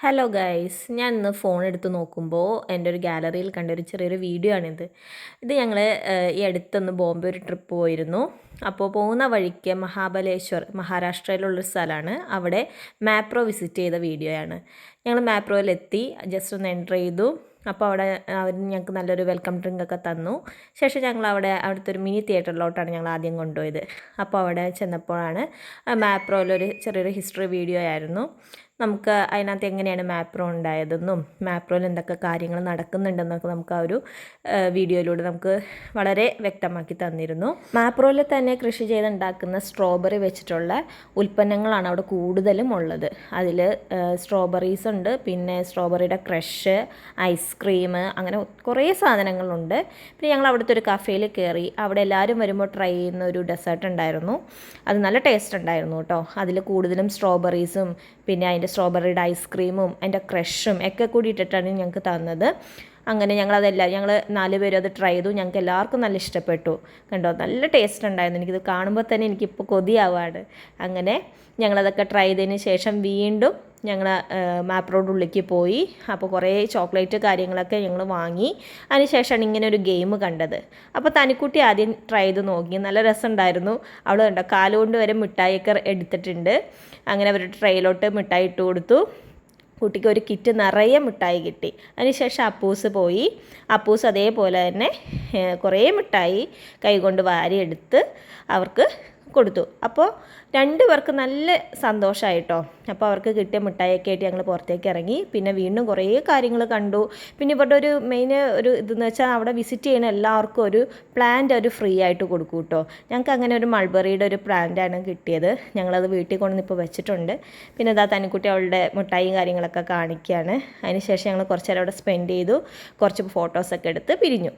Hello guys, ഞാൻ ഇന്ന് phone എടുത്ത് നോക്കുമ്പോൾ എൻ്റെ ഒരു ഗാലറിയിൽ കണ്ട ഒരു ചെറിയൊരു വീഡിയോ ആണിത്. ഞങ്ങൾ ഈ അടുത്തൊന്ന് ബോംബെ ഒരു ട്രിപ്പ് പോയിരുന്നു. അപ്പോൾ പോകുന്ന വഴിക്ക് മഹാബലേശ്വർ, മഹാരാഷ്ട്രയിലുള്ളൊരു സ്ഥലമാണ്. അവിടെ മാപ്രോ വിസിറ്റ് ചെയ്ത വീഡിയോയാണ്. ഞങ്ങൾ മാപ്രോയിലെത്തി, ജസ്റ്റ് ഒന്ന് എൻ്റർ ചെയ്തു. അപ്പോൾ അവിടെ അവർ ഞങ്ങൾക്ക് നല്ലൊരു വെൽക്കം ഡ്രിങ്ക് ഒക്കെ തന്നു. ശേഷം ഞങ്ങൾ അവിടുത്തെ ഒരു മിനി തിയേറ്ററിലോട്ടാണ് ഞങ്ങൾ ആദ്യം കൊണ്ടുപോയത്. അപ്പോൾ അവിടെ ചെന്നപ്പോഴാണ് മാപ്രോയിലൊരു ചെറിയൊരു ഹിസ്റ്ററി വീഡിയോ ആയിരുന്നു. നമുക്ക് അതിനകത്ത് എങ്ങനെയാണ് മാപ്രോ ഉണ്ടായതെന്നും മാപ്രോയിൽ എന്തൊക്കെ കാര്യങ്ങൾ നടക്കുന്നുണ്ടെന്നൊക്കെ നമുക്ക് ആ ഒരു വീഡിയോയിലൂടെ നമുക്ക് വളരെ വ്യക്തമാക്കി തന്നിരുന്നു. മാപ്രോയിൽ തന്നെ കൃഷി ചെയ്തുണ്ടാക്കുന്ന സ്ട്രോബെറി വെച്ചിട്ടുള്ള ഉൽപ്പന്നങ്ങളാണ് അവിടെ കൂടുതലും ഉള്ളത്. അതിൽ സ്ട്രോബെറീസ് ഉണ്ട്, പിന്നെ സ്ട്രോബെറിയുടെ ക്രഷ്, ഐസ്ക്രീം, അങ്ങനെ കുറേ സാധനങ്ങളുണ്ട്. പിന്നെ ഞങ്ങൾ അവിടുത്തെ ഒരു കഫേയിൽ കയറി. അവിടെ എല്ലാവരും വരുമ്പോൾ ട്രൈ ചെയ്യുന്ന ഒരു ഡെസേർട്ട് ഉണ്ടായിരുന്നു. അത് നല്ല ടേസ്റ്റ് ഉണ്ടായിരുന്നു കേട്ടോ. അതിൽ കൂടുതലും സ്ട്രോബെറീസും പിന്നെ അതിൻ്റെ സ്ട്രോബെറിയുടെ ഐസ്ക്രീമും അതിൻ്റെ ക്രഷും ഒക്കെ കൂടി ഇട്ടിട്ടാണ് ഞങ്ങൾക്ക് തന്നത്. അങ്ങനെ ഞങ്ങൾ 4 പേരും അത് ട്രൈ ചെയ്തു. ഞങ്ങൾക്ക് എല്ലാവർക്കും നല്ല ഇഷ്ടപ്പെട്ടു. കണ്ടോ, നല്ല ടേസ്റ്റ് ഉണ്ടായിരുന്നു. എനിക്കിത് കാണുമ്പോൾ തന്നെ എനിക്കിപ്പോൾ കൊതിയാവാണ്. അങ്ങനെ ഞങ്ങളതൊക്കെ ട്രൈ ചെയ്തതിന് ശേഷം വീണ്ടും ഞങ്ങൾ മാപ്രോയുടെ ഉള്ളിലേക്ക് പോയി. അപ്പോൾ കുറേ ചോക്ലേറ്റ് കാര്യങ്ങളൊക്കെ ഞങ്ങൾ വാങ്ങി. അതിനുശേഷമാണ് ഇങ്ങനെ ഒരു ഗെയിം കണ്ടത്. അപ്പോൾ തനിക്കുട്ടി ആദ്യം ട്രൈ ചെയ്ത് നോക്കി. നല്ല രസമുണ്ടായിരുന്നു. അവൾ കണ്ടോ, കാലുകൊണ്ട് വരെ മിഠായിയൊക്കെ എടുത്തിട്ടുണ്ട്. അങ്ങനെ അവർ ട്രെയിലോട്ട് മിഠായി ഇട്ട് കൊടുത്തു. കുട്ടിക്ക് ഒരു കിറ്റ് നിറയെ മിഠായി കിട്ടി. അതിനുശേഷം അപ്പൂസ് പോയി. അപ്പൂസ് അതേപോലെ തന്നെ കുറേ മിഠായി കൈകൊണ്ട് വാരിയെടുത്ത് അവർക്ക് കൊടുത്തു. അപ്പോൾ 2 പേർക്ക് നല്ല സന്തോഷമായിട്ടോ. അപ്പോൾ അവർക്ക് കിട്ടിയ മിഠായിയൊക്കെ ആയിട്ട് ഞങ്ങൾ പുറത്തേക്ക് ഇറങ്ങി. പിന്നെ വീണ്ടും കുറേ കാര്യങ്ങൾ കണ്ടു. പിന്നെ ഇവരുടെ ഒരു മെയിൻ ഒരു ഇതെന്ന് വെച്ചാൽ അവിടെ വിസിറ്റ് ചെയ്യുന്ന എല്ലാവർക്കും ഒരു പ്ലാന്റ് ഒരു ഫ്രീ ആയിട്ട് കൊടുക്കും കേട്ടോ. ഞങ്ങൾക്ക് അങ്ങനെ ഒരു മൾബറിയുടെ ഒരു പ്ലാന്റാണ് കിട്ടിയത്. ഞങ്ങളത് വീട്ടിൽ കൊണ്ടുവന്ന് ഇപ്പോൾ വെച്ചിട്ടുണ്ട്. പിന്നെ ഇതാ തനിക്കുട്ടി അവളുടെ മിഠായിയും കാര്യങ്ങളൊക്കെ കാണിക്കുകയാണ്. അതിനുശേഷം ഞങ്ങൾ കുറച്ച് നേരം അവിടെ സ്പെൻഡ് ചെയ്തു. കുറച്ച് ഫോട്ടോസൊക്കെ എടുത്ത് പിരിഞ്ഞു.